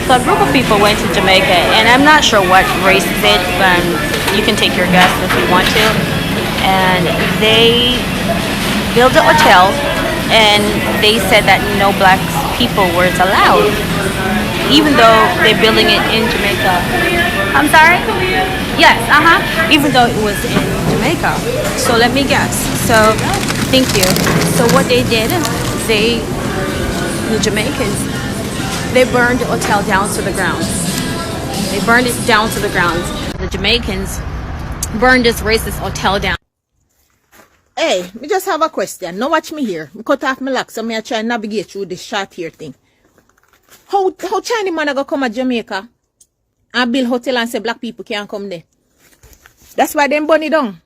So a group of people went to Jamaica, and I'm not sure what race is it, but you can take your guess if you want to. And they built a hotel, and they said that no black people were allowed, even though they're building it in Jamaica. I'm sorry? Yes, even though it was in Jamaica. So let me guess. So, thank you. So what they did, the Jamaicans, they burned the hotel down to the ground. They burned it down to the ground. The Jamaicans burned this racist hotel down. Hey, me just have a question. Now watch me here. Me cut off my lock, so me I try and navigate through this short hair thing. How Chinese man go come to Jamaica and build hotel and say black people can't come there? That's why them burn it down.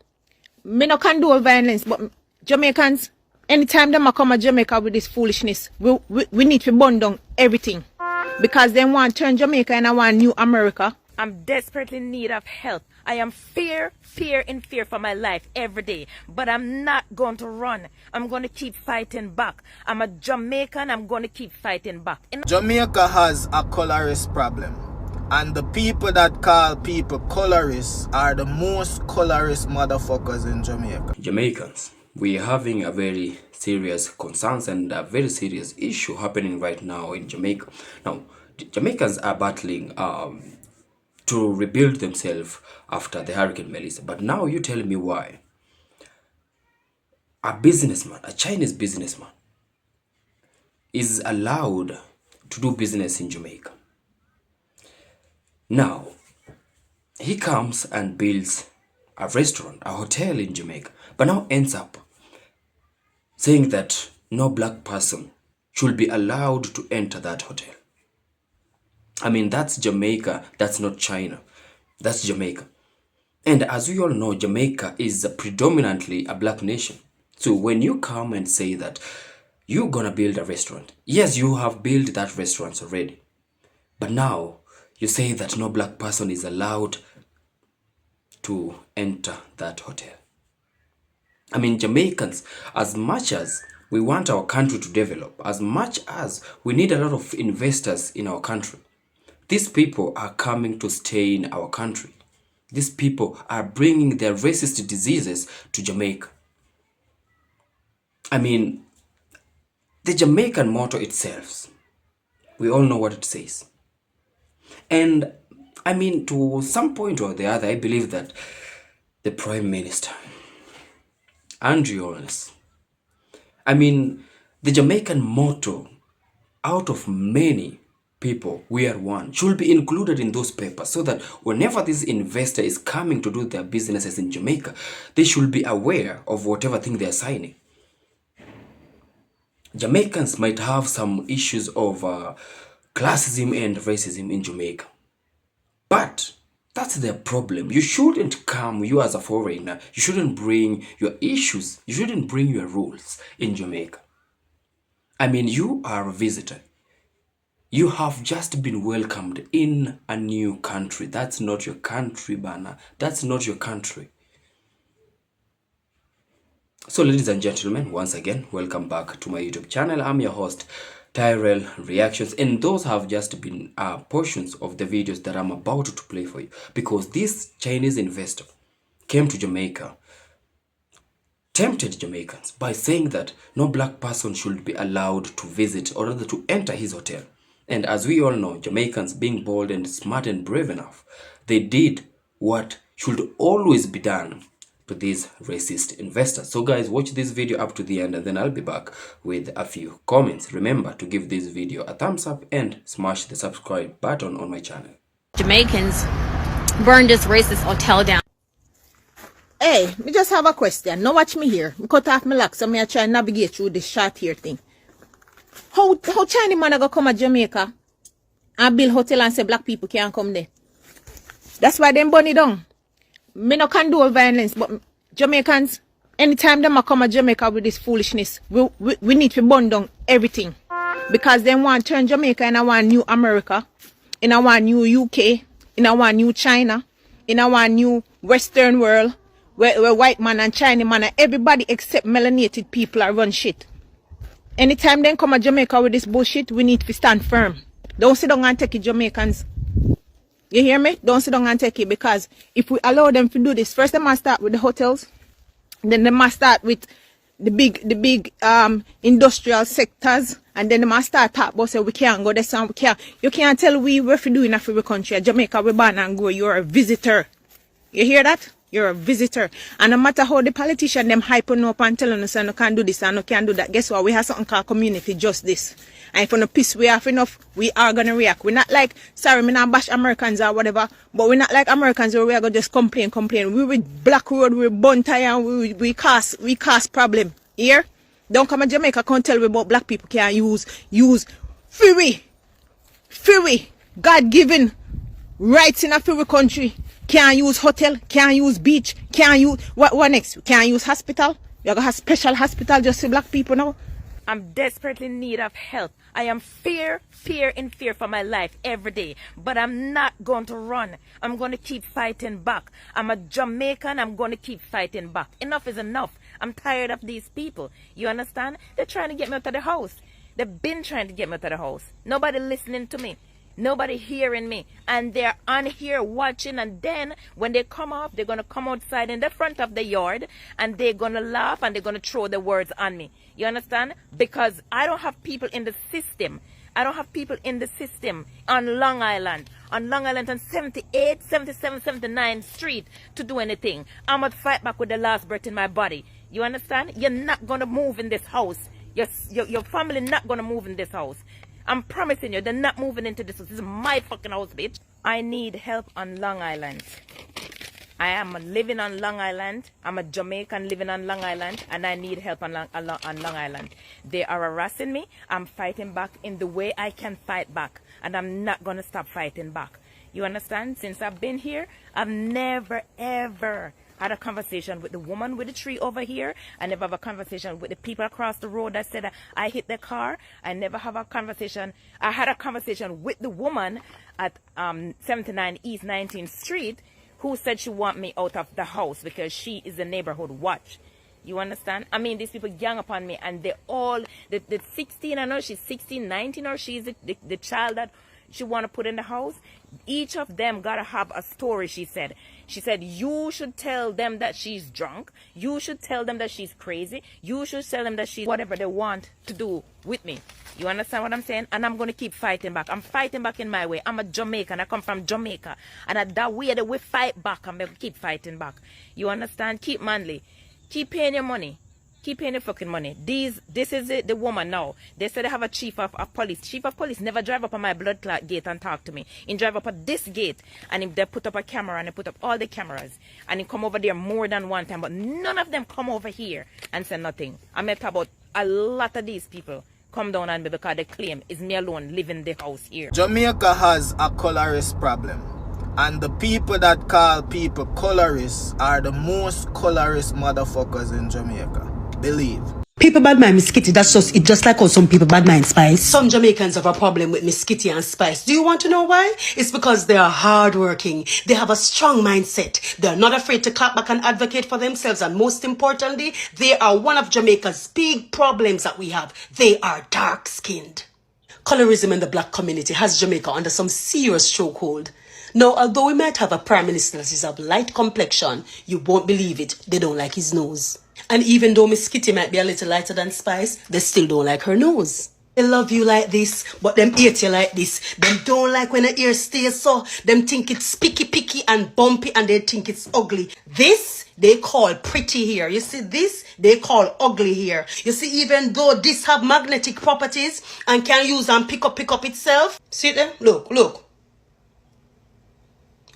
Me no condone violence, but Jamaicans, anytime them come to Jamaica with this foolishness, we need to burn down everything. Because they want to turn Jamaica into one new America. I'm desperately in need of help. I am fear for my life every day. But I'm not going to run. I'm going to keep fighting back. I'm a Jamaican. I'm going to keep fighting back. Jamaica has a colorist problem. And the people that call people colorists are the most colorist motherfuckers in Jamaica. Jamaicans, we are having a very serious concerns and a very serious issue happening right now in Jamaica. Now, Jamaicans are battling to rebuild themselves after the Hurricane Melissa. But now you tell me why a businessman, a Chinese businessman, is allowed to do business in Jamaica. Now, he comes and builds a restaurant, a hotel in Jamaica, but now ends up saying that no black person should be allowed to enter that hotel. I mean, that's Jamaica, that's not China. That's Jamaica. And as we all know, Jamaica is predominantly a black nation. So when you come and say that you're gonna build a restaurant, yes, you have built that restaurant already. But now you say that no black person is allowed to enter that hotel. I mean, Jamaicans, as much as we want our country to develop, as much as we need a lot of investors in our country, these people are coming to stay in our country. These people are bringing their racist diseases to Jamaica. I mean, the Jamaican motto itself, we all know what it says. And I mean, to some point or the other, I believe that the Prime Minister, Andrew Holness, I mean, the Jamaican motto, out of many people, we are one, should be included in those papers so that whenever this investor is coming to do their businesses in Jamaica, they should be aware of whatever thing they are signing. Jamaicans might have some issues of classism and racism in Jamaica, but that's their problem. You shouldn't come, you as a foreigner, you shouldn't bring your issues, you shouldn't bring your rules in Jamaica. I mean, you are a visitor. You have just been welcomed in a new country. That's not your country, Bana. That's not your country. So ladies and gentlemen, once again, welcome back to my YouTube channel. I'm your host, Tyrell Reactions, and those have just been portions of the videos that I'm about to play for you, because this Chinese investor came to Jamaica, tempted Jamaicans by saying that no black person should be allowed to visit or rather to enter his hotel. And as we all know, Jamaicans, being bold and smart and brave enough, they did what should always be done to these racist investors. So guys, watch this video up to the end and then I'll be back with a few comments. Remember to give this video a thumbs up and smash the subscribe button on my channel. Jamaicans burned this racist hotel down. Hey, me just have a question. Now watch me here. Me cut off my lock, so me I try and navigate through this short hair thing. How Chinese man go come to Jamaica and build hotel and say black people can't come there? That's why them burn it down. Me no condone violence, but Jamaicans, anytime them come to Jamaica with this foolishness, we need to burn down everything. Because they want to turn Jamaica into one new America, in a one new UK, in a one new China, in a one new Western world, where white man and Chinese man and everybody except melanated people are run shit. Anytime they come to Jamaica with this bullshit, we need to stand firm. Don't sit down and take it, Jamaicans. You hear me? Don't sit down and take it, because if we allow them to do this, first they must start with the hotels, then they must start with the big industrial sectors, and then they must start talk about say we can't go this and we can't. You can't tell we what we do in a free country. Jamaica, we born and grow. You're a visitor. You hear that? You're a visitor. And no matter how the politician them hyping up and telling us and you can't do this and you can't do that, guess what? We have something called community justice. And if we no piss we off enough, we are gonna react. We're not like, sorry, me not bash Americans or whatever, but we're not like Americans where we are gonna just complain. We with Black Road, we bun tire, and we cause problem. Here? Don't come to Jamaica, can't tell me about black people can't use free, God-given rights in a free country. Can't use hotel, can't use beach, can't use, what next? Can't use hospital? You gotta have special hospital just for black people now? I'm desperately in need of help. I am fear for my life every day. But I'm not going to run. I'm going to keep fighting back. I'm a Jamaican. I'm going to keep fighting back. Enough is enough. I'm tired of these people. You understand? They're trying to get me out of the house. They've been trying to get me out of the house. Nobody listening to me. Nobody hearing me. And they're on here watching. And then when they come off, they're going to come outside in the front of the yard. And they're going to laugh and they're going to throw the words on me. You understand? Because I don't have people in the system. I don't have people in the system on Long Island. On 78, 77, 79 Street to do anything. I'm going to fight back with the last breath in my body. You understand? You're not going to move in this house. Your family not going to move in this house. I'm promising you, they're not moving into this house. This is my fucking house, bitch. I need help on Long Island. I am living on Long Island. I'm a Jamaican living on Long Island, and I need help on Long Island. They are harassing me. I'm fighting back in the way I can fight back, and I'm not going to stop fighting back. You understand? Since I've been here, I've never, ever had a conversation with the woman with the tree over here. I never have a conversation with the people across the road that said I hit their car. I never have a conversation. I had a conversation with the woman at 79 East 19th Street who said she want me out of the house because she is a neighborhood watch. You understand? I mean, these people gang upon me, and they all, the 16, I know she's 16, 19, or she's the child that she want to put in the house. Each of them got to have a story, she said. She said, you should tell them that she's drunk. You should tell them that she's crazy. You should tell them that she's whatever they want to do with me. You understand what I'm saying? And I'm going to keep fighting back. I'm fighting back in my way. I'm a Jamaican. I come from Jamaica. And that way that we fight back, I'm going to keep fighting back. You understand? Keep manly. Keep paying your money. Keep paying the fucking money. This is it, the woman now. They said they have a chief of police. Chief of police never drive up on my blood clot gate and talk to me. He drive up at this gate, and if they put up a camera, and they put up all the cameras, and he come over there more than one time, but none of them come over here and say nothing. I met about a lot of these people come down on me because they claim it's me alone living the house here. Jamaica has a colorist problem. And the people that call people colorists are the most colorist motherfuckers in Jamaica. Believe. People bad mind Miss Kitty, that's just it, just like how some people bad mind Spice. Some Jamaicans have a problem with Miss Kitty and Spice. Do you want to know why? It's because they are hardworking. They have a strong mindset. They are not afraid to clap back and advocate for themselves. And most importantly, they are one of Jamaica's big problems that we have. They are dark-skinned. Colorism in the black community has Jamaica under some serious chokehold. Now, although we might have a prime minister that is of light complexion, you won't believe it, they don't like his nose. And even though Miss Kitty might be a little lighter than Spice, they still don't like her nose. They love you like this, but them hate you like this. Them don't like when the ear stays so. Them think it's picky and bumpy, and they think it's ugly. This, they call pretty hair. You see this, they call ugly hair. You see, even though this have magnetic properties and can use and pick up itself. See them? Look.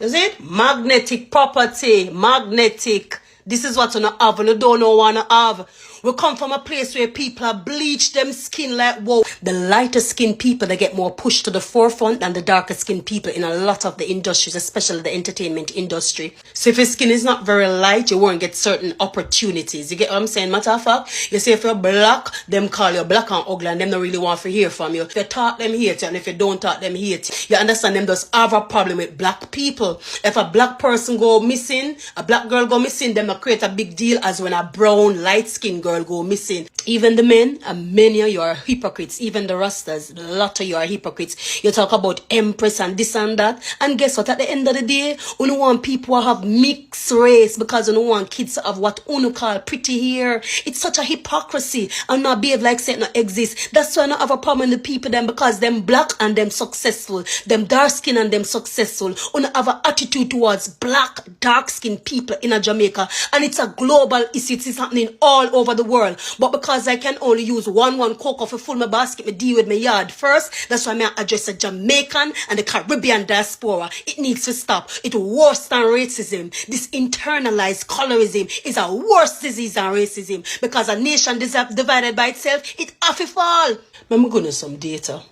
Is it? Magnetic property. Magnetic. This is what you have and you don't know what you have. We come from a place where people have bleached them skin like whoa. The lighter skinned people, they get more pushed to the forefront than the darker skinned people in a lot of the industries, especially the entertainment industry. So if your skin is not very light, you won't get certain opportunities. You get what I'm saying? Matter of fact, you say if you're black, them call you black and ugly and them don't really want to hear from you. If you talk, them hate you, and if you don't talk, them hate you. You understand? Them just have a problem with black people. If a black person go missing, a black girl go missing, them create a big deal as when a brown, light-skinned girl girl go missing. Even the men, and many of you are hypocrites. Even the Rastas, a lot of you are hypocrites. You talk about Empress and this and that. And guess what? At the end of the day, you don't want people to have mixed race because you don't want kids to have what you call pretty hair. It's such a hypocrisy. And not behave like say it not exist. That's why I don't have a problem with the people them because them black and them successful. Them dark skin and them successful. You don't have an attitude towards black, dark skin people in a Jamaica. And it's a global issue. It's happening all over the world. But because I can only use one cocoa for full my basket, me deal with my yard first. That's why I address the Jamaican and the Caribbean diaspora. It needs to stop. It's worse than racism. This internalized colorism is a worse disease than racism. Because a nation divided by itself, it have to fall. I'm going to some data.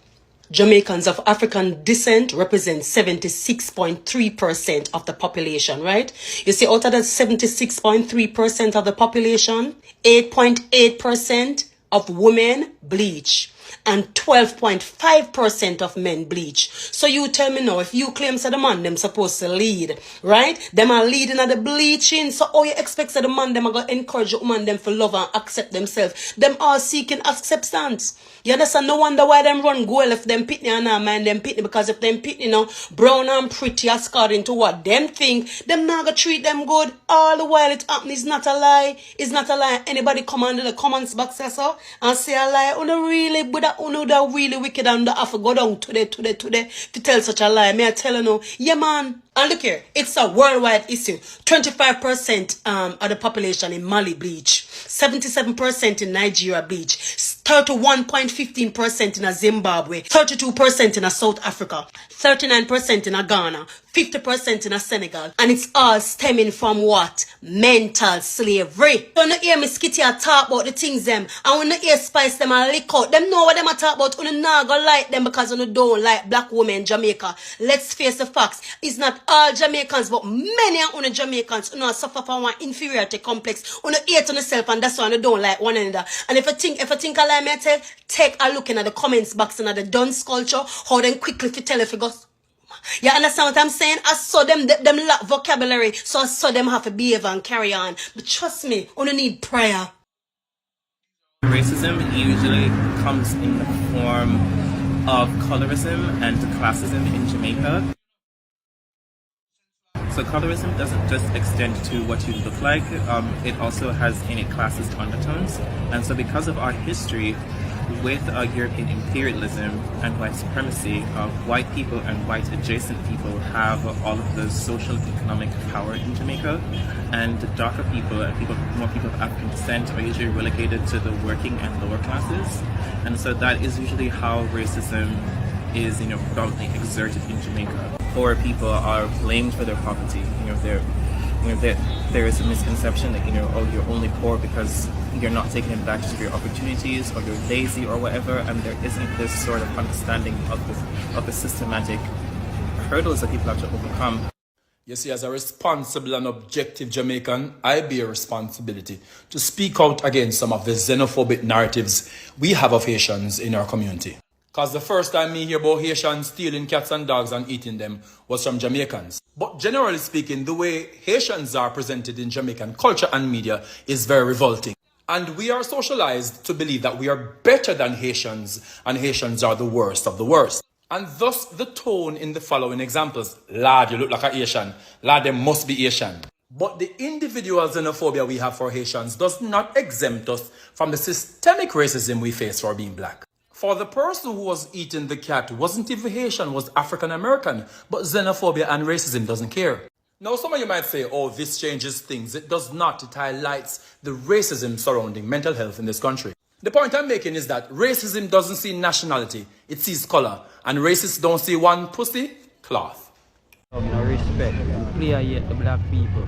Jamaicans of African descent represent 76.3% of the population, right? You see, out of that 76.3% of the population, 8.8% of women bleach and 12.5% of men bleach. So you tell me now, if you claim that the man them supposed to lead, right? Them are leading at the bleaching. So how you expect that the man them are going to encourage the woman them for love and accept themselves? Them all seeking acceptance. You understand? No wonder why them run goal if them pitney and not mind them pitney. Because if them pitney now, brown and pretty according to what them think, them not gonna treat them good. All the while it happen is not a lie. It's not a lie. Anybody come under the comments box so and say a lie. Uno really Buddha, uno that really wicked and the have to go down today to tell such a lie. May I tell you no? Yeah man. And look here, it's a worldwide issue. 25% of the population in Mali bleach, 77% in Nigeria bleach, 31.15% in Zimbabwe, 32% in South Africa, 39% in Ghana, 50% in Senegal. And it's all stemming from what? Mental slavery. So when you hear me skitty talk about the things them, and when you hear Spice them and lick out, them know what them a talk about. You not gonna like them because you don't like black women in Jamaica. Let's face the facts. It's not all Jamaicans, but many of you Jamaicans who suffer from one inferiority complex. You hate on yourself, and that's why you don't like one another. And if you think I lie, me tell, take a look in at the comments box and at the dunce culture, how them quickly if you tell if you go. You understand what I'm saying? I saw them lack vocabulary, so I saw them have to behave and carry on. But trust me, you need prayer. Racism usually comes in the form of colorism and classism in Jamaica. So colorism doesn't just extend to what you look like, it also has in it classist undertones. And so because of our history with European imperialism and white supremacy, white people and white adjacent people have all of the social and economic power in Jamaica, and darker people and more people of African descent are usually relegated to the working and lower classes. And so that is usually how racism is, predominantly exerted in Jamaica. Poor people are blamed for their poverty. There is a misconception that oh, you're only poor because you're not taking advantage of your opportunities, or you're lazy or whatever, and there isn't this sort of understanding of the systematic hurdles that people have to overcome. You see, as a responsible and objective Jamaican, I bear responsibility to speak out against some of the xenophobic narratives we have of Haitians in our community. Because the first time me hear about Haitians stealing cats and dogs and eating them was from Jamaicans. But generally speaking, the way Haitians are presented in Jamaican culture and media is very revolting. And we are socialized to believe that we are better than Haitians, and Haitians are the worst of the worst. And thus the tone in the following examples. Lad, you look like a Haitian. Lad, they must be Haitian. But the individual xenophobia we have for Haitians does not exempt us from the systemic racism we face for being black. For the person who was eating the cat wasn't even Haitian, was African American, but xenophobia and racism doesn't care. Now some of you might say, oh, this changes things. It does not. It highlights the racism surrounding mental health in this country. The point I'm making is that racism doesn't see nationality, it sees color. And racists don't see one pussy, cloth. No respect. Clear yet the black people.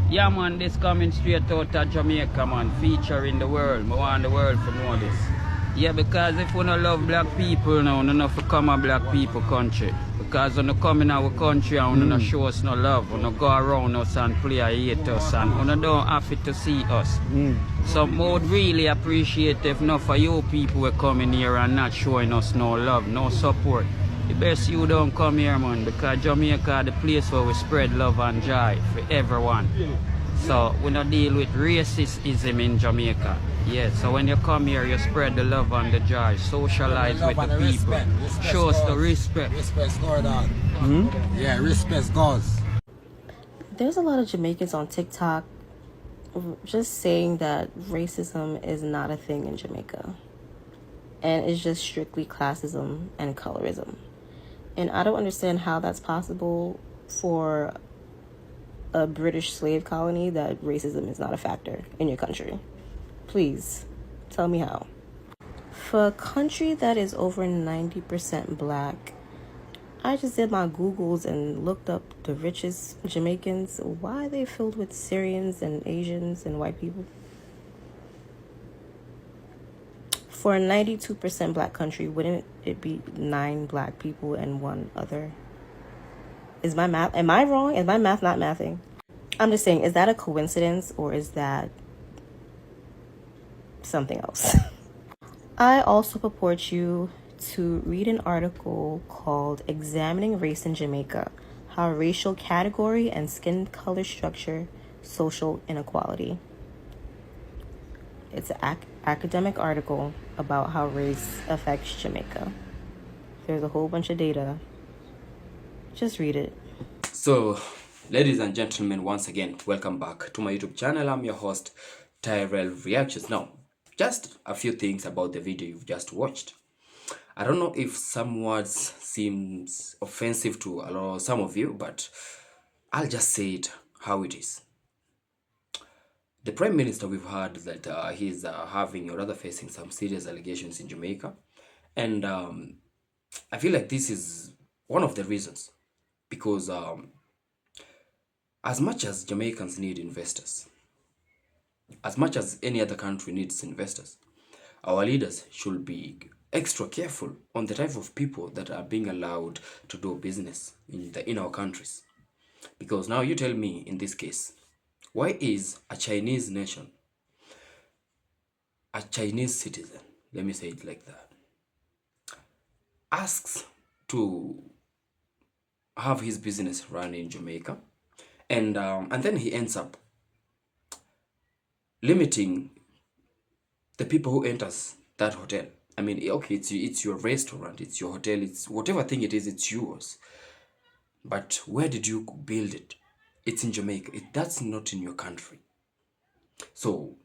Yeah man, this coming straight out of Jamaica man, featuring the world. I want the world to know this. Yeah, because if we don't love black people now, we don't come a black people country. Because when you come in our country and we don't show us no love, we don't go around us and play hate us, and we don't have it to see us. So I would really appreciate if not for you people were coming here and not showing us no love, no support. The best you don't come here man, because Jamaica is the place where we spread love and joy for everyone. So we don't deal with racism in Jamaica. Yeah, so when you come here, you spread the love and the joy, socialize with the people, show us the respect. Respect going on. Yeah, respect goes. There's a lot of Jamaicans on TikTok just saying that racism is not a thing in Jamaica. And it's just strictly classism and colorism. And I don't understand how that's possible for a British slave colony that racism is not a factor in your country. Please, tell me how. For a country that is over 90% black, I just did my Googles and looked up the richest Jamaicans. Why are they filled with Syrians and Asians and white people? For a 92% black country, wouldn't it be 9 black people and 1 other? Am I wrong? Is my math not mathing? I'm just saying, is that a coincidence or is that something else? I also purport you to read an article called Examining Race in Jamaica, How Racial Category and Skin Color Structure Social Inequality. It's an academic article about how race affects Jamaica. There's a whole bunch of data. Just read it. So, ladies and gentlemen, once again, welcome back to my YouTube channel. I'm your host, Tyrell Reactions. Now, just a few things about the video you've just watched. I don't know if some words seems offensive to some of you, but I'll just say it how it is. The Prime Minister, we've heard that he's having or rather facing some serious allegations in Jamaica. And I feel like this is one of the reasons. Because as much as Jamaicans need investors, as much as any other country needs investors, our leaders should be extra careful on the type of people that are being allowed to do business in our countries. Because now you tell me, in this case, why is a Chinese nation, a Chinese citizen, let me say it like that, asks to have his business run in Jamaica, and then he ends up limiting the people who enters that hotel. I mean, okay, it's your restaurant, it's your hotel, it's whatever thing it is, it's yours. But where did you build it? It's in Jamaica. That's not in your country. So,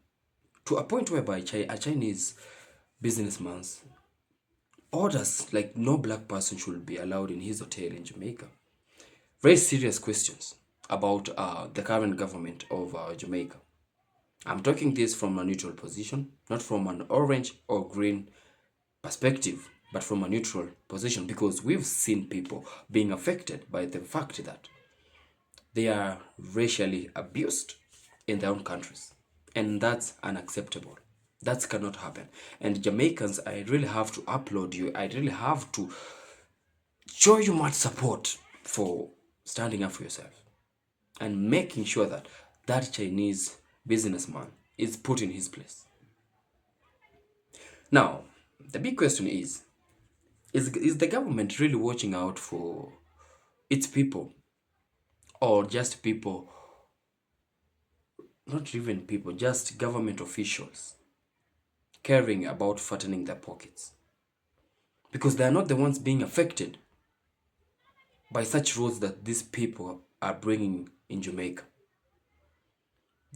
to a point whereby a Chinese businessman orders like no black person should be allowed in his hotel in Jamaica, raise serious questions about the current government of Jamaica. I'm talking this from a neutral position, not from an orange or green perspective, but from a neutral position, because we've seen people being affected by the fact that they are racially abused in their own countries. And that's unacceptable. That cannot happen. And Jamaicans, I really have to applaud you. I really have to show you much support for standing up for yourself and making sure that that Chinese businessman is put in his place. Now, the big question is the government really watching out for its people, or just people, not even people, just government officials caring about fattening their pockets? Because they are not the ones being affected by such rules that these people are bringing in Jamaica.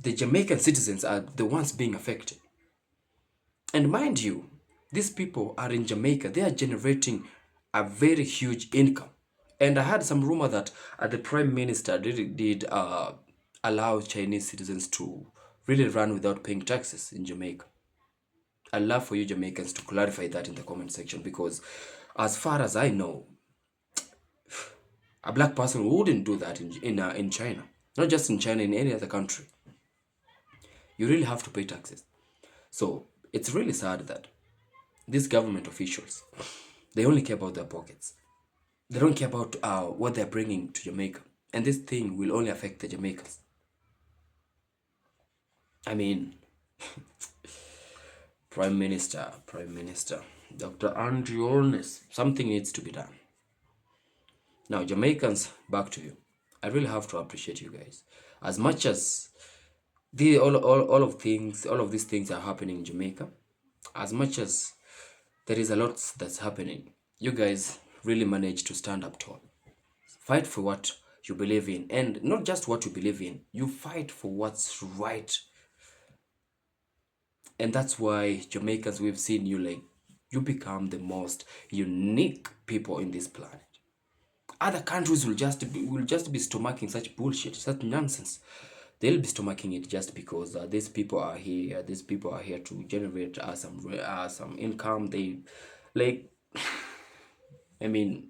The Jamaican citizens are the ones being affected. And mind you, these people are in Jamaica. They are generating a very huge income. And I had some rumor that the Prime Minister did allow Chinese citizens to really run without paying taxes in Jamaica. I'd love for you Jamaicans to clarify that in the comment section, because as far as I know, a black person wouldn't do that in China. Not just in China, in any other country. You really have to pay taxes. So it's really sad that these government officials, they only care about their pockets. They don't care about what they're bringing to Jamaica. And this thing will only affect the Jamaicans. I mean, Prime Minister, Dr. Andrew Holness, something needs to be done. Now, Jamaicans, back to you. I really have to appreciate you guys. As much as all of these things are happening in Jamaica. As much as there is a lot that's happening, you guys really manage to stand up tall. Fight for what you believe in, and not just what you believe in, you fight for what's right. And that's why Jamaicans, we've seen you, like, you become the most unique people in this planet. Other countries will just be stomaching such bullshit, such nonsense. They'll be stomaching it just because these people are here. These people are here to generate some income. They, like, I mean,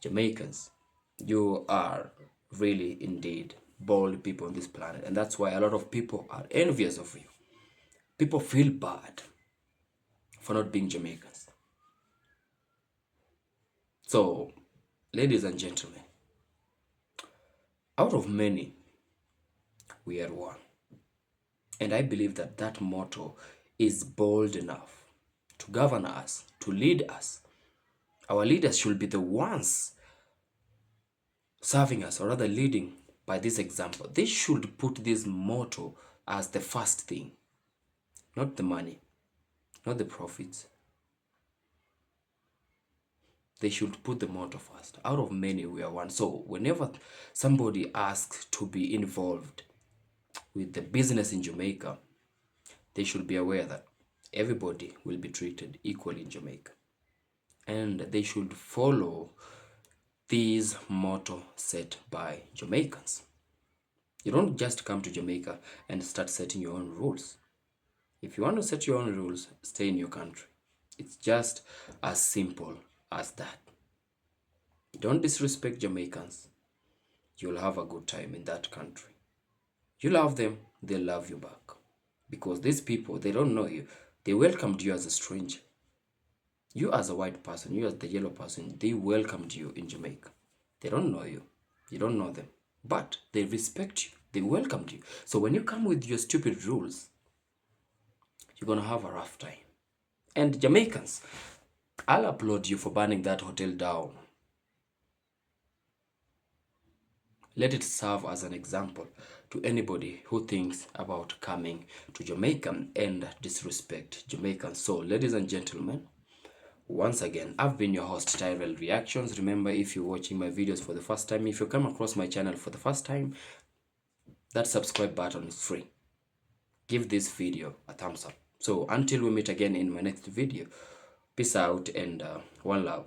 Jamaicans, you are really indeed bold people on this planet, and that's why a lot of people are envious of you. People feel bad for not being Jamaicans. So, ladies and gentlemen, out of many, we are one. And I believe that that motto is bold enough to govern us, to lead us. Our leaders should be the ones serving us, or rather leading by this example. They should put this motto as the first thing, not the money, not the profits. They should put the motto first. Out of many, we are one. So whenever somebody asks to be involved with the business in Jamaica, they should be aware that everybody will be treated equally in Jamaica. And they should follow these motto set by Jamaicans. You don't just come to Jamaica and start setting your own rules. If you want to set your own rules, stay in your country. It's just as simple as that. Don't disrespect Jamaicans. You'll have a good time in that country. You love them, they'll love you back. Because these people, they don't know you. They welcomed you as a stranger. You as a white person, you as the yellow person, they welcomed you in Jamaica. They don't know you. You don't know them. But they respect you. They welcomed you. So when you come with your stupid rules, you're going to have a rough time. And Jamaicans, I'll applaud you for burning that hotel down. Let it serve as an example to anybody who thinks about coming to Jamaica and disrespect Jamaicans. So, ladies and gentlemen, once again, I've been your host, Tyrell Reactions. Remember, if you're watching my videos for the first time, if you come across my channel for the first time, that subscribe button is free. Give this video a thumbs up. So, until we meet again in my next video, peace out and one love.